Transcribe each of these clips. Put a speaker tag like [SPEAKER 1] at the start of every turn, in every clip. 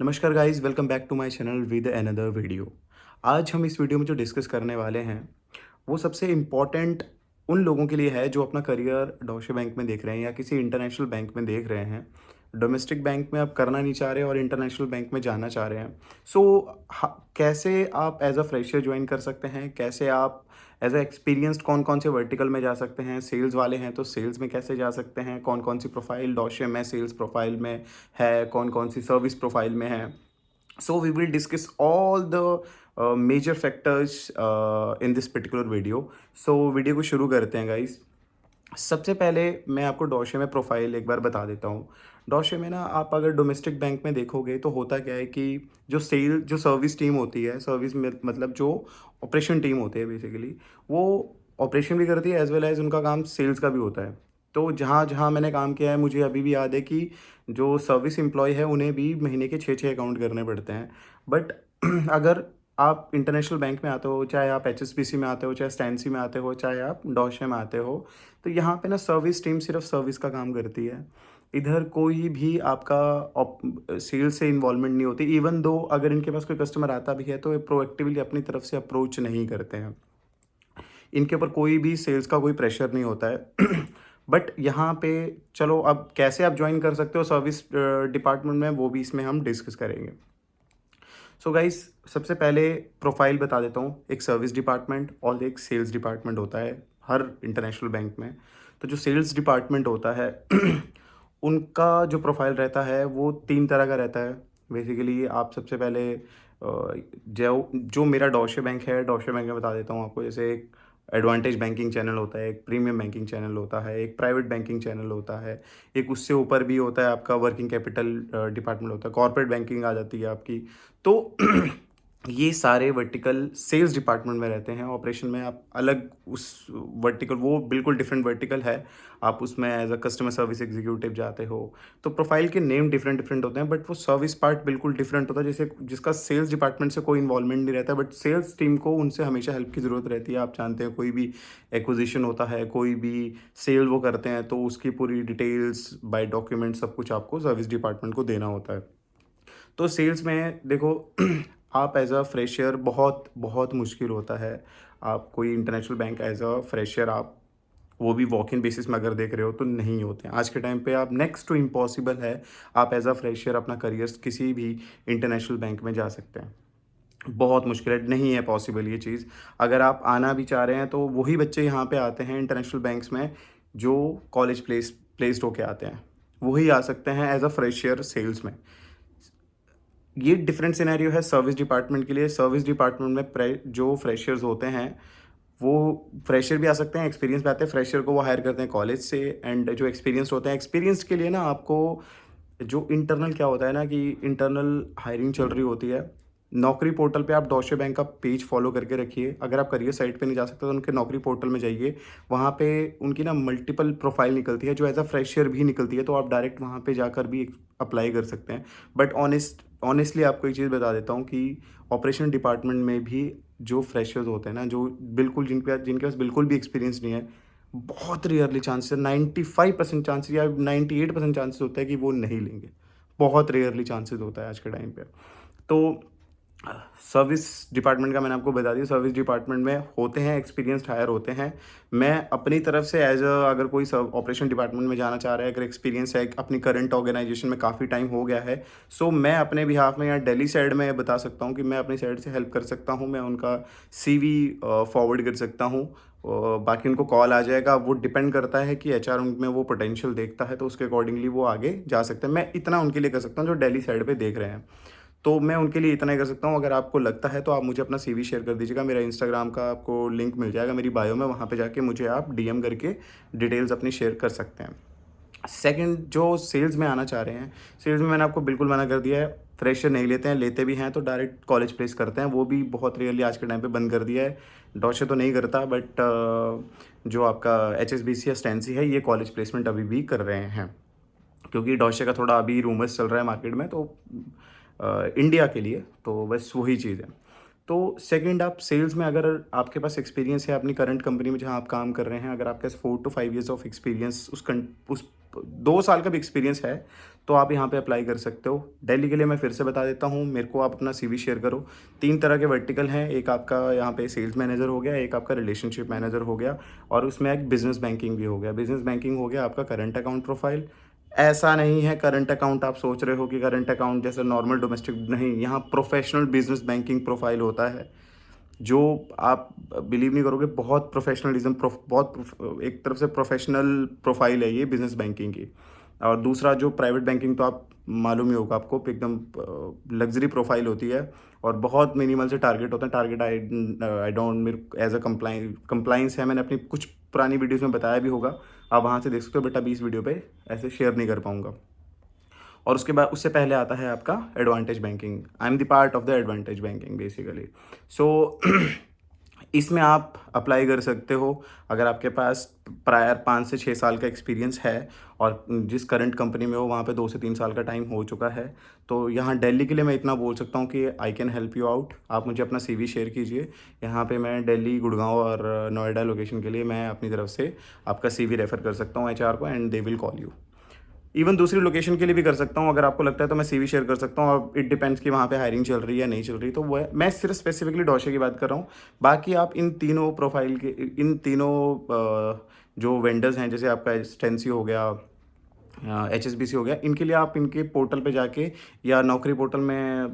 [SPEAKER 1] नमस्कार guys, welcome back to my channel with another video. आज हम इस वीडियो में जो डिस्कस करने वाले हैं वो सबसे इम्पोर्टेंट उन लोगों के लिए है जो अपना करियर डॉशे बैंक में देख रहे हैं या किसी इंटरनेशनल बैंक में देख रहे हैं। डोमेस्टिक बैंक में आप करना नहीं चाह रहे और इंटरनेशनल बैंक में जाना चाह रहे हैं। कैसे आप एज अ फ्रेशर ज्वाइन कर सकते हैं, कैसे आप एज अ एक्सपीरियंस्ड कौन कौन से वर्टिकल में जा सकते हैं, सेल्स वाले हैं तो सेल्स में कैसे जा सकते हैं, कौन कौन सी प्रोफाइल डॉशे में सेल्स प्रोफाइल में है, कौन कौन सी सर्विस प्रोफाइल में है। So we will discuss all the major factors in this particular video. So video को शुरू करते हैं गाइस। सबसे पहले मैं आपको डॉशे में प्रोफाइल एक बार बता देता हूँ। डॉशे में ना आप अगर डोमेस्टिक बैंक में देखोगे तो होता क्या है कि जो सर्विस टीम होती है, सर्विस में मतलब जो ऑपरेशन टीम होती है बेसिकली, वो ऑपरेशन भी करती है एज वेल एज उनका काम सेल्स का भी होता है। तो जहाँ जहाँ मैंने काम किया है मुझे अभी भी याद है कि जो सर्विस एम्प्लॉय है उन्हें भी महीने के 6-6 अकाउंट करने पड़ते हैं। बट अगर आप इंटरनेशनल बैंक में आते हो, चाहे आप एचएसबीसी में आते हो, चाहे स्टैंसी में आते हो, चाहे आप डॉशे में आते हो, तो यहाँ पे ना सर्विस टीम सिर्फ सर्विस का काम करती है। इधर कोई भी आपका सेल्स से इन्वॉल्वमेंट नहीं होती। इवन दो अगर इनके पास कोई कस्टमर आता भी है तो ये प्रोएक्टिवली अपनी तरफ से अप्रोच नहीं करते हैं। इनके ऊपर कोई भी सेल्स का कोई प्रेशर नहीं होता है। बट यहाँ पे चलो अब कैसे आप ज्वाइन कर सकते हो सर्विस डिपार्टमेंट में, वो भी इसमें हम डिस्कस करेंगे। सो गाइस, सबसे पहले प्रोफाइल बता देता हूँ। एक सर्विस डिपार्टमेंट और एक सेल्स डिपार्टमेंट होता है हर इंटरनेशनल बैंक में। तो जो सेल्स डिपार्टमेंट होता है उनका जो प्रोफाइल रहता है वो 3 तरह का रहता है। बेसिकली आप सबसे पहले जो जो मेरा डॉशे बैंक है, डॉशे बैंक में बता देता हूँ आपको। जैसे एक एडवांटेज बैंकिंग चैनल होता है, एक प्रीमियम बैंकिंग चैनल होता है, एक प्राइवेट बैंकिंग चैनल होता है, एक उससे ऊपर भी होता है आपका वर्किंग कैपिटल डिपार्टमेंट होता है, कॉर्पोरेट बैंकिंग आ जाती है आपकी। तो ये सारे वर्टिकल सेल्स डिपार्टमेंट में रहते हैं। ऑपरेशन में आप अलग उस वर्टिकल, वो बिल्कुल डिफरेंट वर्टिकल है। आप उसमें as a customer service executive जाते हो। तो प्रोफाइल के नेम डिफरेंट डिफरेंट होते हैं बट वो सर्विस पार्ट बिल्कुल डिफरेंट होता है। जैसे जिसका सेल्स डिपार्टमेंट से कोई इन्वॉल्वमेंट नहीं रहता, बट सेल्स टीम को उनसे हमेशा हेल्प की ज़रूरत रहती है। आप जानते हैं कोई भी एक्विजिशन होता है, कोई भी सेल वो करते हैं तो उसकी पूरी डिटेल्स बाय डॉक्यूमेंट सब कुछ आपको सर्विस डिपार्टमेंट को देना होता है। तो सेल्स में देखो आप एज अ फ्रेशर बहुत बहुत मुश्किल होता है। आप कोई international bank as a fresher, आप वो भी वॉक इन बेसिस में अगर देख रहे हो तो नहीं होते हैं आज के टाइम पे। आप नेक्स्ट टू इम्पॉसिबल है आप एज अ फ्रेशर अपना करियर किसी भी इंटरनेशनल बैंक में जा सकते हैं। बहुत मुश्किल है, नहीं है पॉसिबल ये चीज़। अगर आप आना भी चाह रहे हैं तो वही बच्चे यहाँ पे आते हैं इंटरनेशनल बैंक्स में जो कॉलेज प्लेस्ड होके आते हैं, वही आ सकते हैं एज अ फ्रेशर सेल्स में। ये डिफरेंट सिनेरियो है सर्विस डिपार्टमेंट के लिए। सर्विस डिपार्टमेंट में जो फ्रेशर्स होते हैं वो फ्रेशर भी आ सकते हैं, एक्सपीरियंस भी आते हैं। फ्रेशर को वो हायर करते हैं कॉलेज से, एंड जो एक्सपीरियंस होते हैं, एक्सपीरियंस के लिए ना आपको जो इंटरनल क्या होता है ना कि इंटरनल हायरिंग चल रही होती है। नौकरी पोर्टल पे आप डॉशे बैंक का पेज फॉलो करके रखिए। अगर आप करियर साइट पे नहीं जा सकते तो उनके नौकरी पोर्टल में जाइए। वहाँ पे उनकी ना मल्टीपल प्रोफाइल निकलती है जो एज अ फ्रेशर भी निकलती है, तो आप डायरेक्ट वहाँ पे जाकर भी अप्लाई कर सकते हैं। बट ऑनेस्टली आपको एक चीज़ बता देता हूँ कि ऑपरेशन डिपार्टमेंट में भी जो फ्रेशर्स होते हैं ना, जो बिल्कुल जिनके पास बिल्कुल भी एक्सपीरियंस नहीं है, बहुत रेयरली चांसेस, 95% चांसेस या 98% चांसेस होता है कि वो नहीं लेंगे। बहुत रेयरली चांसेस होता है आज के टाइम पे। तो सर्विस डिपार्टमेंट का मैंने आपको बता दिया। सर्विस डिपार्टमेंट में होते हैं एक्सपीरियंस्ड हायर होते हैं। मैं अपनी तरफ से एज अ, अगर कोई ऑपरेशन डिपार्टमेंट में जाना चाह रहा है, अगर एक्सपीरियंस है अपनी करंट ऑर्गेनाइजेशन में, काफ़ी टाइम हो गया है, सो मैं अपने बिहाफ में या दिल्ली साइड में बता सकता हूँ कि मैं अपनी साइड से हेल्प कर सकता हूँ। मैं उनका सीवी फॉरवर्ड कर सकता हूँ। बाकी उनको कॉल आ जाएगा। वो डिपेंड करता है कि एचआर उनमें वो पोटेंशियल देखता है तो उसके अकॉर्डिंगली वो आगे जा सकते हैं। मैं इतना उनके लिए कर सकता हूँ जो दिल्ली साइड पे देख रहे हैं। तो मैं उनके लिए इतना ही कर सकता हूँ। अगर आपको लगता है तो आप मुझे अपना सीवी शेयर कर दीजिएगा। मेरा इंस्टाग्राम का आपको लिंक मिल जाएगा मेरी बायो में, वहाँ पे जाके मुझे आप डीएम करके डिटेल्स अपनी शेयर कर सकते हैं। सेकंड, जो सेल्स में आना चाह रहे हैं, सेल्स में मैंने आपको बिल्कुल मना कर दिया है। फ्रेशर नहीं लेते हैं, लेते भी हैं तो डायरेक्ट कॉलेज प्लेस करते हैं, वो भी बहुत रियरली आज के टाइम पे बंद कर दिया है। डॉशे तो नहीं करता बट जो आपका एचएसबीसी या स्टैंसी है ये कॉलेज प्लेसमेंट अभी भी कर रहे हैं, क्योंकि डॉशे का थोड़ा अभी रूमर्स चल रहा है मार्केट में। तो इंडिया के लिए तो बस वही चीज़ है। तो सेकंड, आप सेल्स में अगर आपके पास एक्सपीरियंस है अपनी करंट कंपनी में जहां आप काम कर रहे हैं, अगर आपके पास 4 to 5 years ऑफ एक्सपीरियंस उस 2 साल का भी एक्सपीरियंस है, तो आप यहाँ पे अप्लाई कर सकते हो। दिल्ली के लिए मैं फिर से बता देता हूँ, मेरे को आप अपना CV शेयर करो। 3 तरह के वर्टिकल हैं, एक आपका यहाँ पे सेल्स मैनेजर हो गया, एक आपका रिलेशनशिप मैनेजर हो गया और उसमें एक बिज़नेस बैंकिंग भी हो गया। बिज़नेस बैंकिंग हो गया आपका करंट अकाउंट प्रोफाइल। ऐसा नहीं है करंट अकाउंट आप सोच रहे हो कि करंट अकाउंट जैसे नॉर्मल डोमेस्टिक, नहीं, यहाँ प्रोफेशनल बिज़नेस बैंकिंग प्रोफाइल होता है, जो आप बिलीव नहीं करोगे, बहुत प्रोफेशनलिज्म, एक तरफ से प्रोफेशनल प्रोफाइल है ये बिजनेस बैंकिंग की। और दूसरा जो प्राइवेट बैंकिंग, तो आप मालूम ही होगा आपको, एकदम लग्जरी प्रोफाइल होती है और बहुत मिनिमल से टारगेट होते हैं। टारगेट आई डोंट, मेरे एज अ कंप्लाइंस है, मैंने अपनी कुछ पुरानी वीडियोज़ में बताया भी होगा, आप वहाँ से देख सकते हो, बट अभी इस वीडियो पे ऐसे शेयर नहीं कर पाऊँगा। और उसके बाद उससे पहले आता है आपका advantage banking. I am the part of the advantage banking basically. So इसमें आप अप्लाई कर सकते हो अगर आपके पास प्रायर 5 से 6 साल का एक्सपीरियंस है और जिस करंट कंपनी में हो वहाँ पे 2 से 3 साल का टाइम हो चुका है। तो यहाँ दिल्ली के लिए मैं इतना बोल सकता हूँ कि आई कैन हेल्प यू आउट। आप मुझे अपना CV शेयर कीजिए। यहाँ पे मैं दिल्ली, गुड़गांव और नोएडा लोकेशन के लिए मैं अपनी तरफ से आपका CV रेफ़र कर सकता हूँ HR को, and they will call you. Even दूसरी लोकेशन के लिए भी कर सकता हूँ, अगर आपको लगता है तो मैं CV शेयर कर सकता हूँ। और इट डिपेंड्स कि वहाँ पे हायरिंग चल रही है या नहीं चल रही, तो वह मैं सिर्फ स्पेसिफिकली डोशे की बात कर रहा हूँ। बाकी आप इन तीनों प्रोफाइल के, इन तीनों जो वेंडर्स हैं, जैसे आपका स्टेंसी हो गया, HSBC हो गया, इनके लिए आप इनके पोर्टल पे जाके या नौकरी पोर्टल में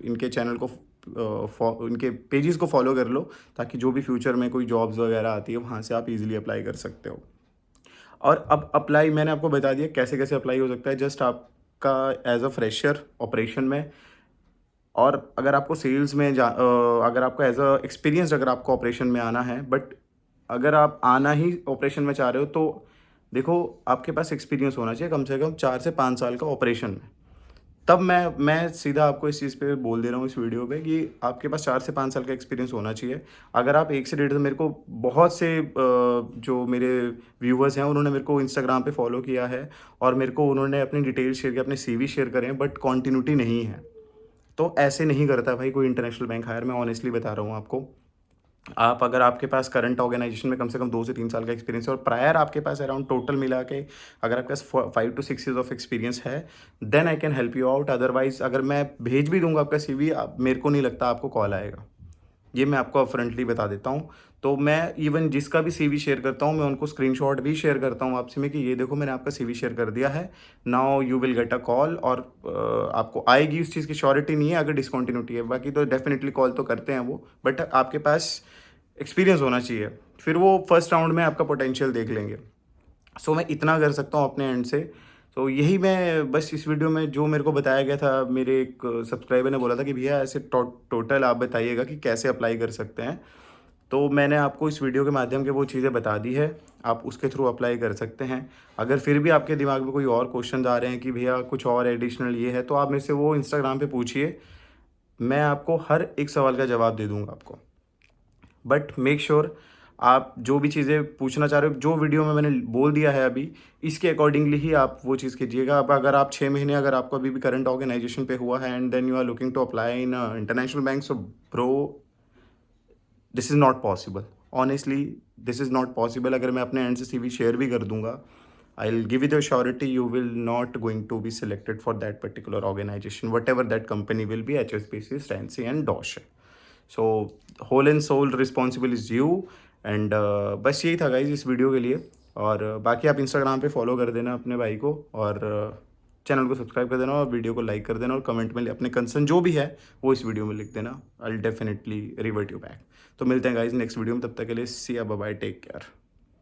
[SPEAKER 1] इनके चैनल को इनके पेजेस को फॉलो कर लो, ताकि जो भी फ्यूचर में कोई जॉब्स वगैरह आती है वहाँ से आप इजीली अप्लाई कर सकते हो। और अब अप्लाई मैंने आपको बता दिया कैसे कैसे अप्लाई हो सकता है। जस्ट आपका एज अ फ्रेशर ऑपरेशन में, और अगर आपको सेल्स में अगर आपको एज अ एक्सपीरियंस, अगर आपको ऑपरेशन में आना है, बट अगर आप आना ही ऑपरेशन में चाह रहे हो, तो देखो आपके पास एक्सपीरियंस होना चाहिए कम से कम 4 से 5 साल का ऑपरेशन में। तब मैं सीधा आपको इस चीज़ पे बोल दे रहा हूँ इस वीडियो पे कि आपके पास 4 से 5 साल का एक्सपीरियंस होना चाहिए। अगर आप 1 से 1.5 साल, मेरे को बहुत से जो मेरे व्यूवर्स हैं उन्होंने मेरे को इंस्टाग्राम पे फॉलो किया है और मेरे को उन्होंने अपनी डिटेल्स शेयर की, अपने CV शेयर करे हैं, बट कॉन्टिन्यूटी नहीं है। तो ऐसे नहीं करता भाई कोई इंटरनेशनल बैंक हायर, मैं ऑनेस्टली बता रहा हूँ आपको। आप अगर आपके पास करंट ऑर्गेनाइजेशन में कम से कम 2 से 3 साल का एक्सपीरियंस है और प्रायर आपके पास अराउंड टोटल मिला के अगर आपके पास 5 to 6 years ऑफ एक्सपीरियंस है, then I can help you out. Otherwise अगर मैं भेज भी दूंगा आपका CV, मेरे को नहीं लगता आपको कॉल आएगा। ये मैं आपको अपफ्रंटली बता देता हूँ। तो मैं इवन जिसका भी CV शेयर करता हूँ, मैं उनको स्क्रीनशॉट भी शेयर करता हूँ आपसे में कि ये देखो मैंने आपका CV शेयर कर दिया है, now you will get a call. और आपको आएगी उस चीज़ की श्योरिटी नहीं है अगर डिसकंटिन्यूटी है, बाकी तो डेफिनेटली कॉल तो करते हैं वो, बट आपके पास एक्सपीरियंस होना चाहिए। फिर वो फर्स्ट राउंड में आपका पोटेंशियल देख लेंगे। सो मैं इतना कर सकता हूँ अपने एंड से। तो यही मैं बस इस वीडियो में जो मेरे को बताया गया था, मेरे एक सब्सक्राइबर ने बोला था कि भैया ऐसे टोटल आप बताइएगा कि कैसे अप्लाई कर सकते हैं। तो मैंने आपको इस वीडियो के माध्यम के वो चीज़ें बता दी है, आप उसके थ्रू अप्लाई कर सकते हैं। अगर फिर भी आपके दिमाग में कोई और क्वेश्चन आ रहे हैं कि भैया कुछ और एडिशनल ये है, तो आप मेरे से वो इंस्टाग्राम पे पूछिए, मैं आपको हर एक सवाल का जवाब दे दूंगा आपको। बट मेक श्योर आप जो भी चीज़ें पूछना चाह रहे हो, जो वीडियो में मैंने बोल दिया है अभी, इसके अकॉर्डिंगली ही आप वो चीज़ कीजिएगा। अब अगर आप 6 महीने अगर आपको अभी भी करंट ऑर्गेनाइजेशन पे हुआ है and then you are looking to apply in international bank, so bro this is not possible. Honestly this is not possible. अगर मैं अपने एंड से CV शेयर भी कर दूंगा, I will give you the surety you will not going to be selected for that particular organisation, whatever that company will be, HSBC, स्टैंसी and डॉश। So whole and sole responsible is you. And बस यही था guys इस video के लिए। और बाकी आप इंस्टाग्राम पे फॉलो कर देना अपने भाई को, और चैनल को सब्सक्राइब कर देना और वीडियो को लाइक कर देना, और कमेंट में अपने कंसर्न जो भी है वो इस वीडियो में लिख देना। I will definitely revert you back. तो मिलते हैं गाइज नेक्स्ट वीडियो में, तब तक के लिए सी या बाय, टेक केयर।